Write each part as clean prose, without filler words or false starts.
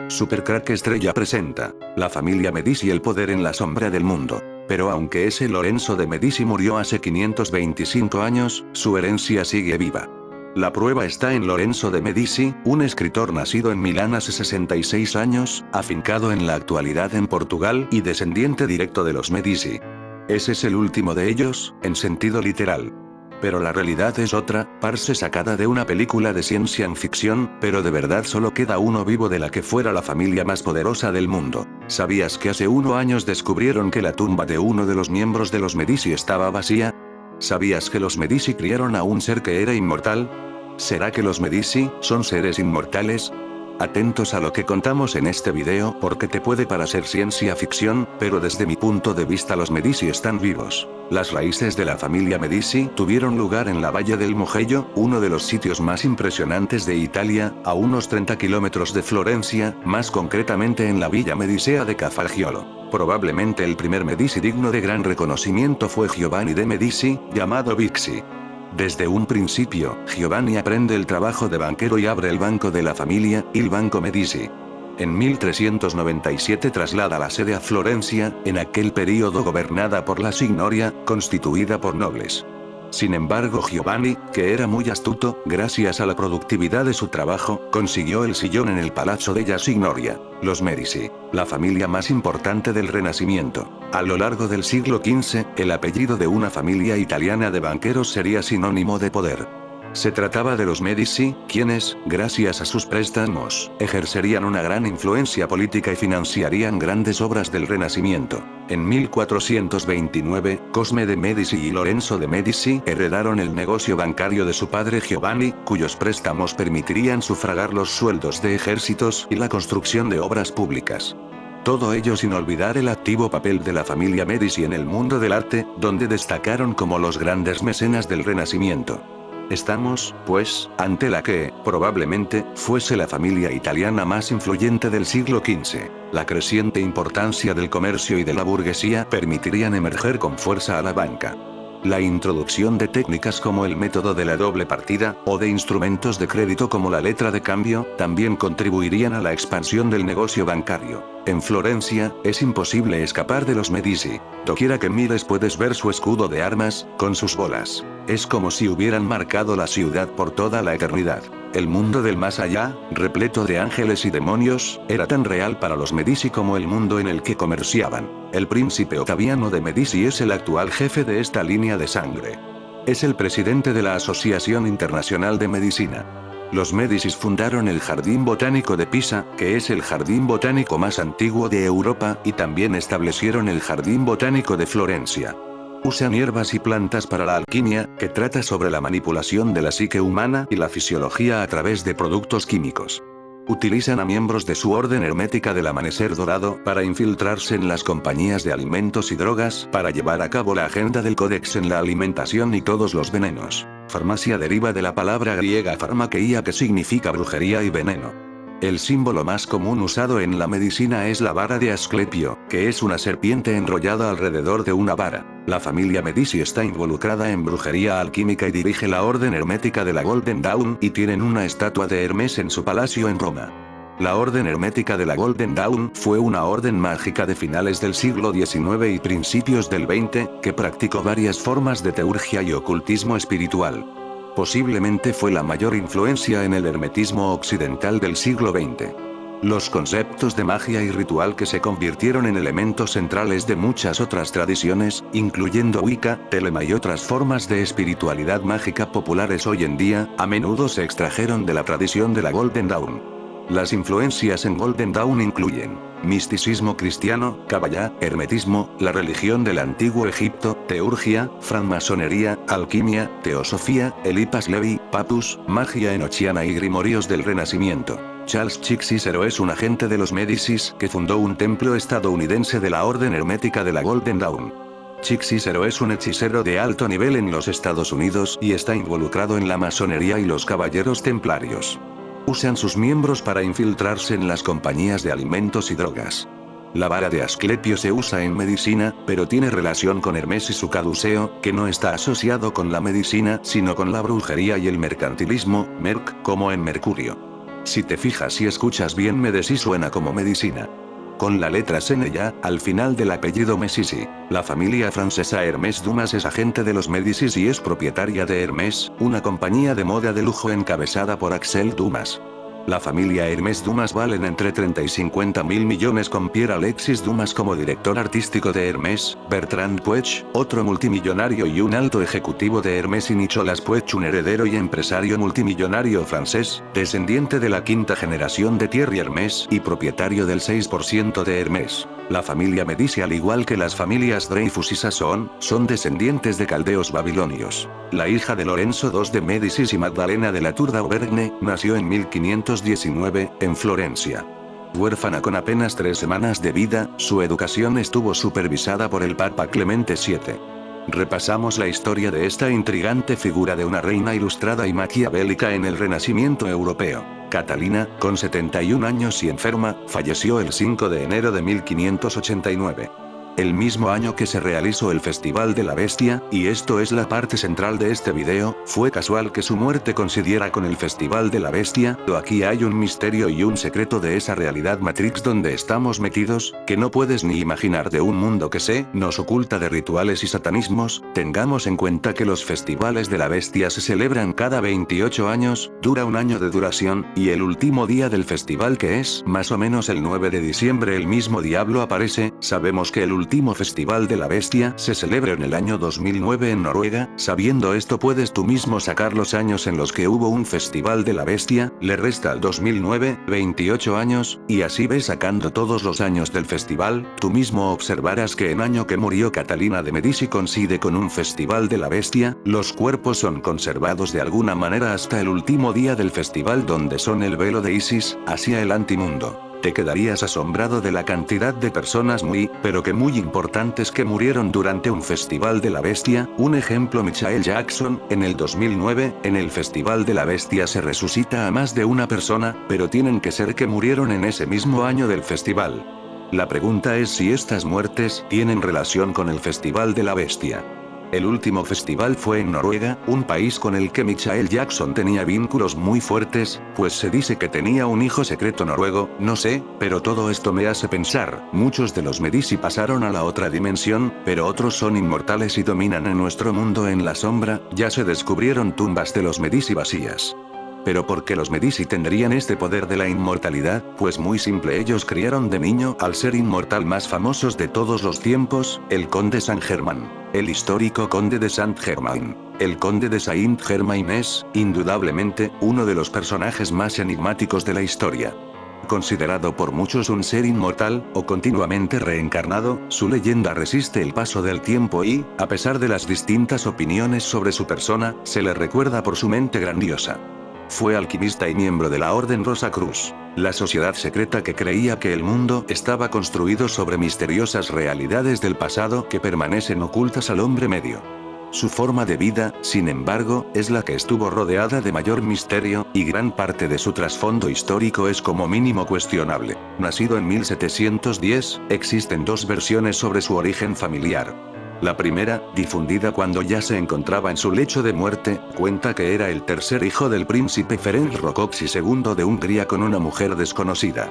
Super Crack Estrella presenta la familia Medici, el poder en la sombra del mundo. Pero aunque ese Lorenzo de Medici murió hace 525 años, su herencia sigue viva. La prueba está en Lorenzo de Medici, un escritor nacido en Milán hace 66 años, afincado en la actualidad en Portugal y descendiente directo de los Medici. Ese es el último de ellos, en sentido literal. Pero la realidad es otra, parse sacada de una película de ciencia ficción, pero de verdad solo queda uno vivo de la que fuera la familia más poderosa del mundo. ¿Sabías que hace 1 año descubrieron que la tumba de uno de los miembros de los Medici estaba vacía? ¿Sabías que los Medici criaron a un ser que era inmortal? ¿Será que los Medici son seres inmortales? Atentos a lo que contamos en este video porque te puede parecer ciencia ficción, pero desde mi punto de vista los Medici están vivos. Las raíces de la familia Medici tuvieron lugar en la Valle del Mugello, uno de los sitios más impresionantes de Italia, a unos 30 kilómetros de Florencia, más concretamente en la Villa Medicea de Cafaggiolo. Probablemente el primer Medici digno de gran reconocimiento fue Giovanni de Medici, llamado Bixi. Desde un principio, Giovanni aprende el trabajo de banquero y abre el banco de la familia, il Banco Medici. En 1397 traslada la sede a Florencia, en aquel período gobernada por la Signoria, constituida por nobles. Sin embargo, Giovanni, que era muy astuto, gracias a la productividad de su trabajo, consiguió el sillón en el Palazzo della Signoria. Los Medici, la familia más importante del Renacimiento. A lo largo del siglo XV, el apellido de una familia italiana de banqueros sería sinónimo de poder. Se trataba de los Medici, quienes, gracias a sus préstamos, ejercerían una gran influencia política y financiarían grandes obras del Renacimiento. En 1429, Cosme de Medici y Lorenzo de Medici heredaron el negocio bancario de su padre Giovanni, cuyos préstamos permitirían sufragar los sueldos de ejércitos y la construcción de obras públicas. Todo ello sin olvidar el activo papel de la familia Medici en el mundo del arte, donde destacaron como los grandes mecenas del Renacimiento. Estamos, pues, ante la que, probablemente, fuese la familia italiana más influyente del siglo XV. La creciente importancia del comercio y de la burguesía permitirían emerger con fuerza a la banca. La introducción de técnicas como el método de la doble partida, o de instrumentos de crédito como la letra de cambio, también contribuirían a la expansión del negocio bancario. En Florencia, es imposible escapar de los Medici. Doquiera que mires puedes ver su escudo de armas, con sus bolas. Es como si hubieran marcado la ciudad por toda la eternidad. El mundo del más allá, repleto de ángeles y demonios, era tan real para los Medici como el mundo en el que comerciaban. El príncipe Ottaviano de Medici es el actual jefe de esta línea de sangre. Es el presidente de la Asociación Internacional de Medicina. Los Medici fundaron el Jardín Botánico de Pisa, que es el jardín botánico más antiguo de Europa, y también establecieron el Jardín Botánico de Florencia. Usan hierbas y plantas para la alquimia, que trata sobre la manipulación de la psique humana y la fisiología a través de productos químicos. Utilizan a miembros de su orden hermética del Amanecer Dorado para infiltrarse en las compañías de alimentos y drogas para llevar a cabo la agenda del Códex en la alimentación y todos los venenos. Farmacia deriva de la palabra griega farmakeia, que significa brujería y veneno. El símbolo más común usado en la medicina es la vara de Asclepio, que es una serpiente enrollada alrededor de una vara. La familia Medici está involucrada en brujería alquímica y dirige la orden hermética de la Golden Dawn, y tienen una estatua de Hermes en su palacio en Roma. La orden hermética de la Golden Dawn fue una orden mágica de finales del siglo XIX y principios del XX, que practicó varias formas de teurgia y ocultismo espiritual. Posiblemente fue la mayor influencia en el hermetismo occidental del siglo XX. Los conceptos de magia y ritual que se convirtieron en elementos centrales de muchas otras tradiciones, incluyendo Wicca, Telema y otras formas de espiritualidad mágica populares hoy en día, a menudo se extrajeron de la tradición de la Golden Dawn. Las influencias en Golden Dawn incluyen misticismo cristiano, Kabbalah, hermetismo, la religión del antiguo Egipto, teurgia, francmasonería, alquimia, teosofía, Elipas Levi, Papus, magia enochiana y grimorios del Renacimiento. Charles Chick Cicero es un agente de los Medicis que fundó un templo estadounidense de la orden hermética de la Golden Dawn. Chick Cicero es un hechicero de alto nivel en los Estados Unidos y está involucrado en la masonería y los caballeros templarios. Usan sus miembros para infiltrarse en las compañías de alimentos y drogas. La vara de Asclepio se usa en medicina, pero tiene relación con Hermes y su caduceo, que no está asociado con la medicina, sino con la brujería y el mercantilismo, Merc, como en Mercurio. Si te fijas y escuchas bien, Medici suena como medicina. Con la letra Sene ya, al final del apellido Medici. La familia francesa Hermès Dumas es agente de los Médicis y es propietaria de Hermès, una compañía de moda de lujo encabezada por Axel Dumas. La familia Hermès Dumas valen entre 30 y 50 mil millones, con Pierre Alexis Dumas como director artístico de Hermès, Bertrand Puech, otro multimillonario y un alto ejecutivo de Hermès, y Nicolas Puech, un heredero y empresario multimillonario francés, descendiente de la quinta generación de Thierry Hermès y propietario del 6% de Hermès. La familia Medici, al igual que las familias Dreyfus y Sassoon, son descendientes de caldeos babilonios. La hija de Lorenzo II de Médicis y Magdalena de la Tour d'Auvergne, nació en 1519, en Florencia. Huérfana con apenas 3 semanas de vida, su educación estuvo supervisada por el Papa Clemente VII. Repasamos la historia de esta intrigante figura de una reina ilustrada y maquiavélica en el Renacimiento europeo. Catalina, con 71 años y enferma, falleció el 5 de enero de 1589. El mismo año que se realizó el Festival de la Bestia, y esto es la parte central de este video, fue casual que su muerte coincidiera con el Festival de la Bestia, o aquí hay un misterio y un secreto de esa realidad Matrix donde estamos metidos, que no puedes ni imaginar, de un mundo que nos oculta de rituales y satanismos. Tengamos en cuenta que los festivales de la Bestia se celebran cada 28 años, dura un año de duración, y el último día del festival, que es más o menos el 9 de diciembre, el mismo diablo aparece. Sabemos que el último Festival de la Bestia se celebra en el año 2009 en Noruega. Sabiendo esto, puedes tú mismo sacar los años en los que hubo un Festival de la Bestia, le resta al 2009, 28 años, y así ves sacando todos los años del festival. Tú mismo observarás que en año que murió Catalina de Medici coincide con un Festival de la Bestia. Los cuerpos son conservados de alguna manera hasta el último día del festival, donde son el velo de Isis, hacia el antimundo. Te quedarías asombrado de la cantidad de personas muy importantes que murieron durante un Festival de la Bestia. Un ejemplo, Michael Jackson, en el 2009, en el Festival de la Bestia se resucita a más de una persona, pero tienen que ser que murieron en ese mismo año del festival. La pregunta es si estas muertes tienen relación con el Festival de la Bestia. El último festival fue en Noruega, un país con el que Michael Jackson tenía vínculos muy fuertes, pues se dice que tenía un hijo secreto noruego. No sé, pero todo esto me hace pensar, muchos de los Medici pasaron a la otra dimensión, pero otros son inmortales y dominan en nuestro mundo en la sombra. Ya se descubrieron tumbas de los Medici vacías. ¿Pero por qué los Medici tendrían este poder de la inmortalidad? Pues muy simple, ellos criaron de niño al ser inmortal más famosos de todos los tiempos, el conde Saint-Germain. El histórico conde de Saint-Germain. El conde de Saint-Germain es, indudablemente, uno de los personajes más enigmáticos de la historia. Considerado por muchos un ser inmortal, o continuamente reencarnado, su leyenda resiste el paso del tiempo y, a pesar de las distintas opiniones sobre su persona, se le recuerda por su mente grandiosa. Fue alquimista y miembro de la Orden Rosacruz, la sociedad secreta que creía que el mundo estaba construido sobre misteriosas realidades del pasado que permanecen ocultas al hombre medio. Su forma de vida, sin embargo, es la que estuvo rodeada de mayor misterio, y gran parte de su trasfondo histórico es como mínimo cuestionable. Nacido en 1710, existen dos versiones sobre su origen familiar. La primera, difundida cuando ya se encontraba en su lecho de muerte, cuenta que era el tercer hijo del príncipe Ferenc Rákóczi II de Hungría con una mujer desconocida.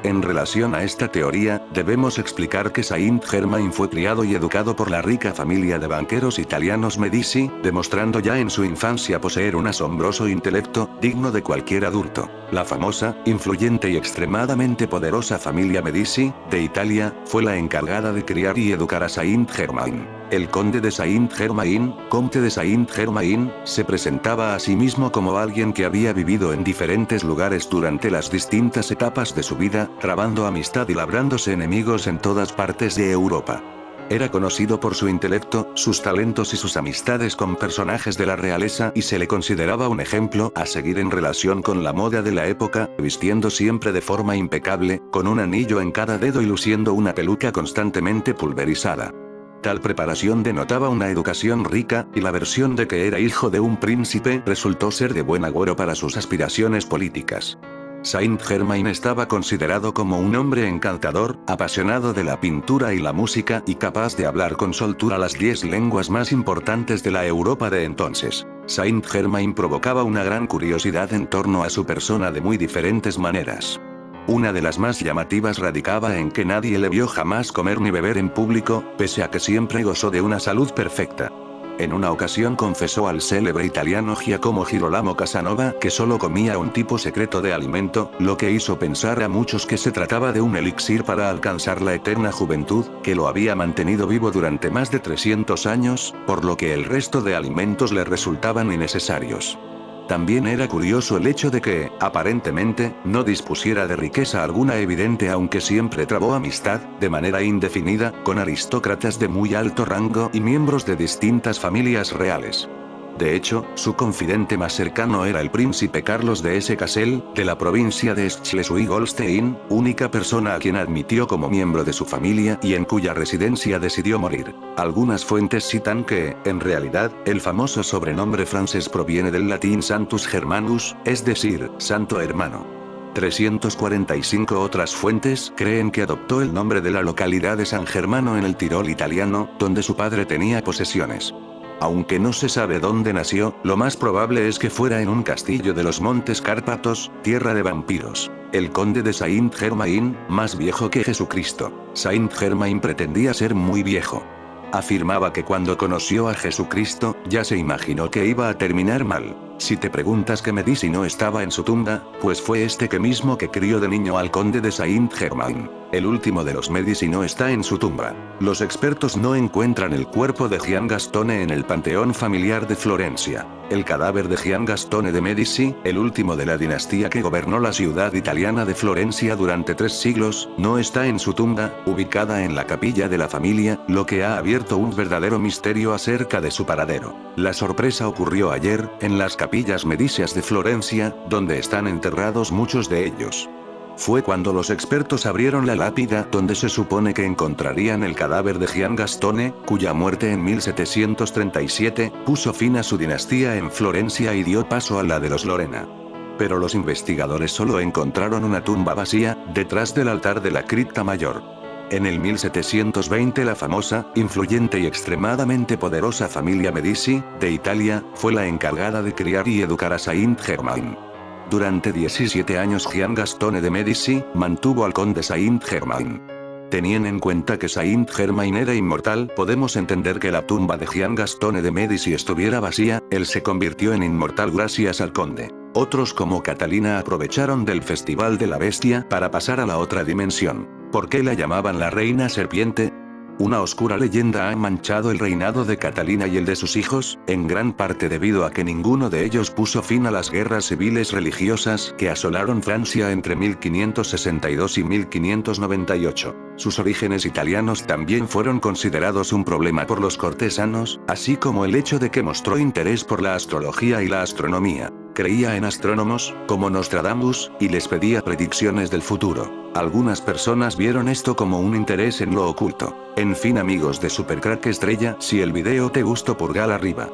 En relación a esta teoría, debemos explicar que Saint-Germain fue criado y educado por la rica familia de banqueros italianos Medici, demostrando ya en su infancia poseer un asombroso intelecto, digno de cualquier adulto. La famosa, influyente y extremadamente poderosa familia Medici, de Italia, fue la encargada de criar y educar a Saint-Germain. El conde de Saint-Germain, comte de Saint-Germain, se presentaba a sí mismo como alguien que había vivido en diferentes lugares durante las distintas etapas de su vida, trabando amistad y labrándose enemigos en todas partes de Europa. Era conocido por su intelecto, sus talentos y sus amistades con personajes de la realeza, y se le consideraba un ejemplo a seguir en relación con la moda de la época, vistiendo siempre de forma impecable, con un anillo en cada dedo y luciendo una peluca constantemente pulverizada. Tal preparación denotaba una educación rica, y la versión de que era hijo de un príncipe resultó ser de buen agüero para sus aspiraciones políticas. Saint-Germain estaba considerado como un hombre encantador, apasionado de la pintura y la música y capaz de hablar con soltura las 10 lenguas más importantes de la Europa de entonces. Saint-Germain provocaba una gran curiosidad en torno a su persona de muy diferentes maneras. Una de las más llamativas radicaba en que nadie le vio jamás comer ni beber en público, pese a que siempre gozó de una salud perfecta. En una ocasión confesó al célebre italiano Giacomo Girolamo Casanova que solo comía un tipo secreto de alimento, lo que hizo pensar a muchos que se trataba de un elixir para alcanzar la eterna juventud, que lo había mantenido vivo durante más de 300 años, por lo que el resto de alimentos le resultaban innecesarios. También era curioso el hecho de que, aparentemente, no dispusiera de riqueza alguna evidente, aunque siempre trabó amistad, de manera indefinida, con aristócratas de muy alto rango y miembros de distintas familias reales. De hecho, su confidente más cercano era el príncipe Carlos de Hesse-Kassel, de la provincia de Schleswig-Holstein, única persona a quien admitió como miembro de su familia y en cuya residencia decidió morir. Algunas fuentes citan que, en realidad, el famoso sobrenombre francés proviene del latín Sanctus Germanus, es decir, Santo Hermano. 345 otras fuentes creen que adoptó el nombre de la localidad de San Germano en el Tirol italiano, donde su padre tenía posesiones. Aunque no se sabe dónde nació, lo más probable es que fuera en un castillo de los Montes Cárpatos, tierra de vampiros. El conde de Saint-Germain, más viejo que Jesucristo. Saint-Germain pretendía ser muy viejo. Afirmaba que cuando conoció a Jesucristo, ya se imaginó que iba a terminar mal. Si te preguntas qué Medici no estaba en su tumba, pues fue este que mismo que crió de niño al conde de Saint-Germain. El último de los Medici no está en su tumba. Los expertos no encuentran el cuerpo de Gian Gastone en el panteón familiar de Florencia. El cadáver de Gian Gastone de Medici, el último de la dinastía que gobernó la ciudad italiana de Florencia durante 3 siglos, no está en su tumba, ubicada en la capilla de la familia, lo que ha abierto un verdadero misterio acerca de su paradero. La sorpresa ocurrió ayer, en las capillas medicias de Florencia, donde están enterrados muchos de ellos. Fue cuando los expertos abrieron la lápida donde se supone que encontrarían el cadáver de Gian Gastone, cuya muerte en 1737 puso fin a su dinastía en Florencia y dio paso a la de los Lorena. Pero los investigadores solo encontraron una tumba vacía, detrás del altar de la cripta mayor. En el 1720 la famosa, influyente y extremadamente poderosa familia Medici, de Italia, fue la encargada de criar y educar a Saint-Germain. Durante 17 años Gian Gastone de Medici mantuvo al conde Saint-Germain. Teniendo en cuenta que Saint-Germain era inmortal, podemos entender que la tumba de Gian Gastone de Medici estuviera vacía, él se convirtió en inmortal gracias al conde. Otros como Catalina aprovecharon del Festival de la Bestia para pasar a la otra dimensión. ¿Por qué la llamaban la Reina Serpiente? Una oscura leyenda ha manchado el reinado de Catalina y el de sus hijos, en gran parte debido a que ninguno de ellos puso fin a las guerras civiles religiosas que asolaron Francia entre 1562 y 1598. Sus orígenes italianos también fueron considerados un problema por los cortesanos, así como el hecho de que mostró interés por la astrología y la astronomía. Creía en astrónomos, como Nostradamus, y les pedía predicciones del futuro. Algunas personas vieron esto como un interés en lo oculto. En fin amigos de Supercrack Estrella, si el video te gustó pulgar arriba.